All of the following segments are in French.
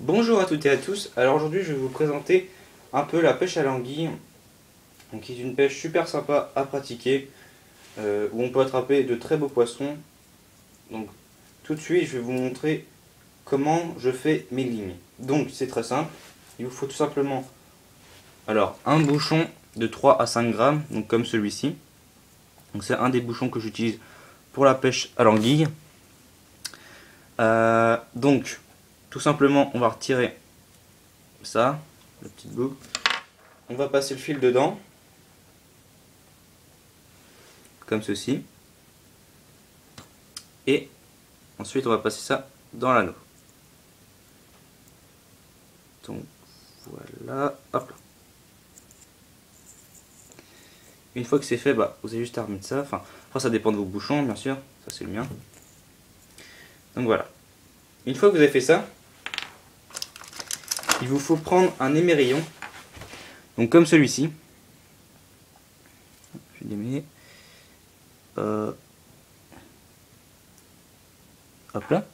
Bonjour à toutes et à tous. Alors aujourd'hui je vais vous présenter un peu la pêche à l'anguille, qui est une pêche super sympa à pratiquer, où on peut attraper de très beaux poissons. Donc tout de suite je vais vous montrer comment je fais mes lignes. Donc c'est très simple, il vous faut tout simplement un bouchon de 3 à 5 grammes, donc comme celui-ci. Donc c'est un des bouchons que j'utilise pour la pêche à l'anguille. Donc tout simplement on va retirer ça, le petit bout. On va passer le fil dedans, comme ceci. Et ensuite on va passer ça dans l'anneau. Donc voilà, hop là. Une fois que c'est fait, vous avez juste à remettre ça. Enfin, ça dépend de vos bouchons, bien sûr. Ça c'est le mien. Donc voilà. Une fois que vous avez fait ça, il vous faut prendre un émerillon. Donc comme celui-ci. Je vais démêler. Hop là.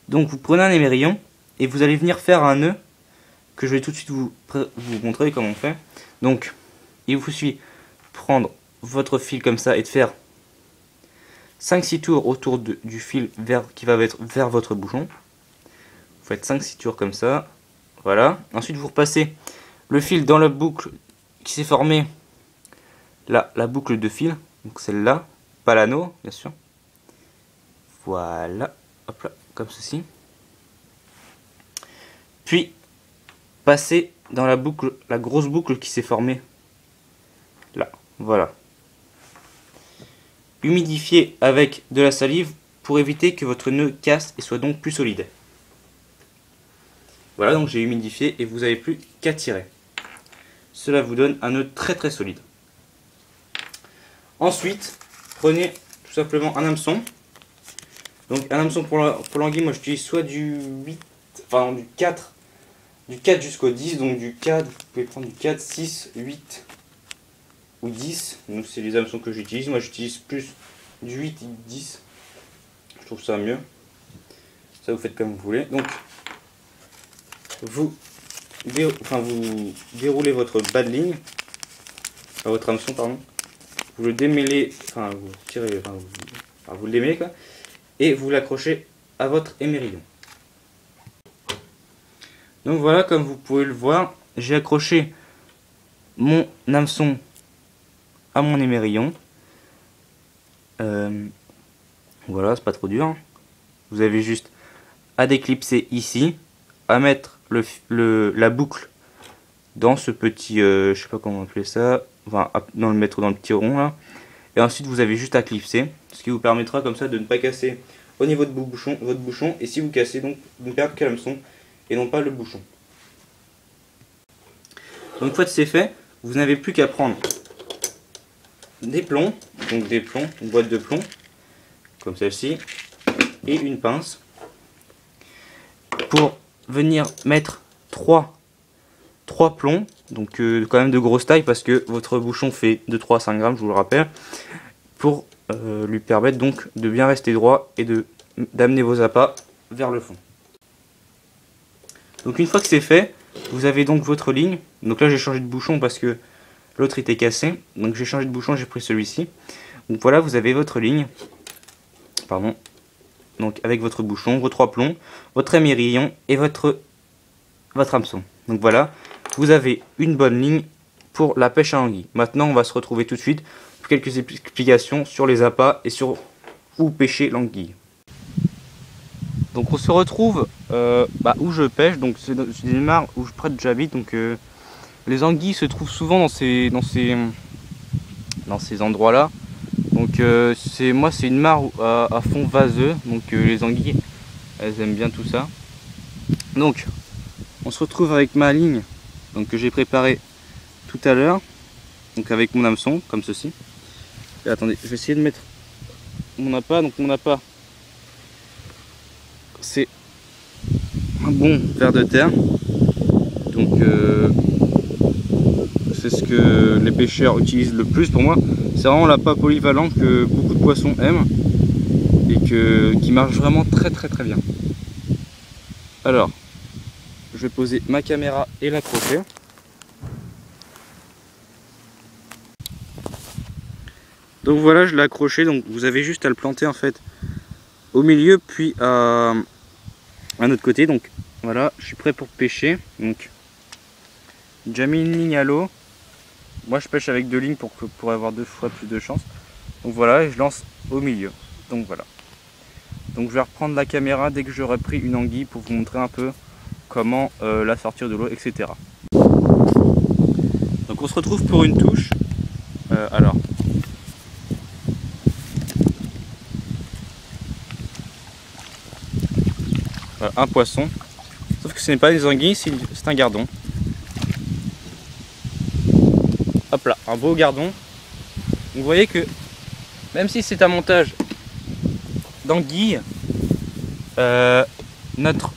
Donc vous prenez un émerillon et vous allez venir faire un nœud que je vais tout de suite vous montrer comment on fait. Donc il vous suffit prendre votre fil comme ça et de faire 5-6 tours autour du fil qui va être vers votre bouchon. Vous faites 5-6 tours comme ça. Voilà. Ensuite vous repassez le fil dans la boucle qui s'est formée là, la boucle de fil. Donc celle-là, pas l'anneau bien sûr. Voilà. Hop là, comme ceci. Puis passez dans la boucle, la grosse boucle qui s'est formée là. Voilà. Humidifiez avec de la salive pour éviter que votre nœud casse et soit donc plus solide. Voilà, donc j'ai humidifié et vous n'avez plus qu'à tirer. Cela vous donne un nœud très très solide. Ensuite, prenez tout simplement un hameçon. Donc un hameçon pour l'anguille, moi j'utilise soit du 8, enfin du 4 jusqu'au 10. Donc du 4, vous pouvez prendre du 4, 6, 8 ou 10. Donc c'est les hameçons que j'utilise. Moi j'utilise plus du 8 et du 10. Je trouve ça mieux. Ça vous faites comme vous voulez. Donc vous déroulez votre bas de ligne, votre hameçon pardon. Vous le démêlez, vous tirez, vous le démêlez quoi. Et vous l'accrochez à votre émerillon. Donc voilà, comme vous pouvez le voir, j'ai accroché mon hameçon à mon émerillon. Voilà, c'est pas trop dur. Vous avez juste à déclipser ici, à mettre la boucle dans ce petit, je sais pas comment appeler ça, dans le mettre dans le petit rond là. Et ensuite vous avez juste à clipser, ce qui vous permettra comme ça de ne pas casser au niveau de votre bouchon, et si vous cassez donc de ne perdre que l'hameçon et non pas le bouchon. Donc une fois que c'est fait, vous n'avez plus qu'à prendre des plombs, une boîte de plomb comme celle-ci, et une pince pour venir mettre 3 plombs, donc quand même de grosse taille parce que votre bouchon fait de 3 à 5 grammes, je vous le rappelle, pour lui permettre donc de bien rester droit et d'amener vos appâts vers le fond. Donc une fois que c'est fait, vous avez donc votre ligne. Donc là j'ai changé de bouchon parce que l'autre était cassé, donc j'ai changé de bouchon, j'ai pris celui-ci. Donc voilà, vous avez votre ligne, pardon, donc avec votre bouchon, vos 3 plombs, votre émerillon et votre hameçon. Donc voilà, vous avez une bonne ligne pour la pêche à l'anguille. Maintenant on va se retrouver tout de suite pour quelques explications sur les appâts et sur où pêcher l'anguille. Donc on se retrouve où je pêche, donc c'est une mare où près de j'habite, donc les anguilles se trouvent souvent dans ces endroits là. Donc moi c'est une mare à fond vaseux, donc les anguilles elles aiment bien tout ça. Donc on se retrouve avec ma ligne donc que j'ai préparée tout à l'heure, donc avec mon hameçon comme ceci. Et attendez, je vais essayer de mettre mon appât. Donc mon appât c'est un bon ver de terre, donc c'est ce que les pêcheurs utilisent le plus. Pour moi c'est vraiment l'appât polyvalent que beaucoup de poissons aiment et qui marche vraiment très bien. Alors je vais poser ma caméra et l'accrocher. Donc voilà, je l'ai accroché, donc vous avez juste à le planter en fait au milieu puis à un autre côté. Donc voilà, je suis prêt pour pêcher. Donc j'ai déjà mis une ligne à l'eau. Moi je pêche avec 2 lignes pour avoir 2 fois plus de chance. Donc voilà, et je lance au milieu. Donc voilà. Donc je vais reprendre la caméra dès que j'aurai pris une anguille pour vous montrer un peu comment la sortir de l'eau, etc. Donc on se retrouve pour une touche. Alors. Voilà, un poisson. Sauf que ce n'est pas une anguille, c'est un gardon. Hop là, un beau gardon. Vous voyez que même si c'est un montage d'anguille, notre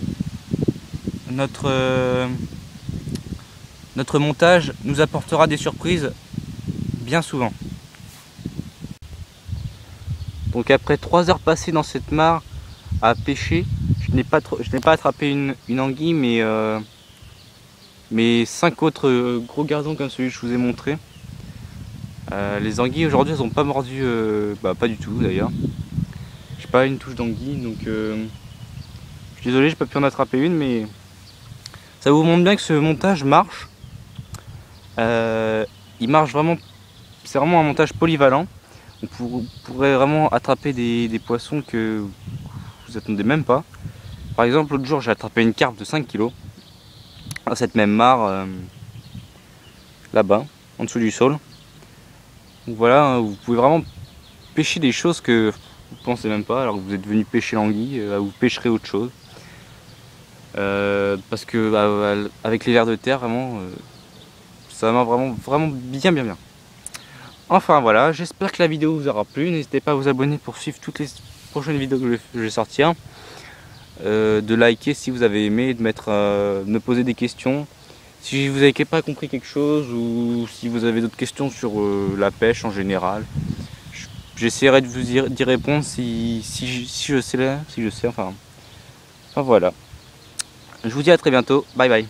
montage nous apportera des surprises bien souvent. Donc après 3 heures passées dans cette mare à pêcher, je n'ai pas attrapé une anguille, mais 5 autres gros gardons comme celui que je vous ai montré. Les anguilles aujourd'hui elles n'ont pas mordu, pas du tout d'ailleurs. J'ai pas une touche d'anguille, donc je suis désolé, j'ai pas pu en attraper une, mais ça vous montre bien que ce montage marche. Il marche vraiment, c'est vraiment un montage polyvalent. On pourrait vraiment attraper des poissons que vous attendez même pas. Par exemple, l'autre jour j'ai attrapé une carpe de 5 kg à cette même mare là-bas, en dessous du sol. Donc voilà, vous pouvez vraiment pêcher des choses que vous pensez même pas, alors que vous êtes venu pêcher l'anguille, vous pêcherez autre chose. Parce que avec les vers de terre, vraiment, ça m'a vraiment bien. Enfin voilà, j'espère que la vidéo vous aura plu. N'hésitez pas à vous abonner pour suivre toutes les prochaines vidéos que je vais sortir. De liker si vous avez aimé, de me poser des questions. Si vous n'avez pas compris quelque chose ou si vous avez d'autres questions sur la pêche en général, j'essaierai de vous y répondre si je sais, enfin voilà. Je vous dis à très bientôt, bye bye.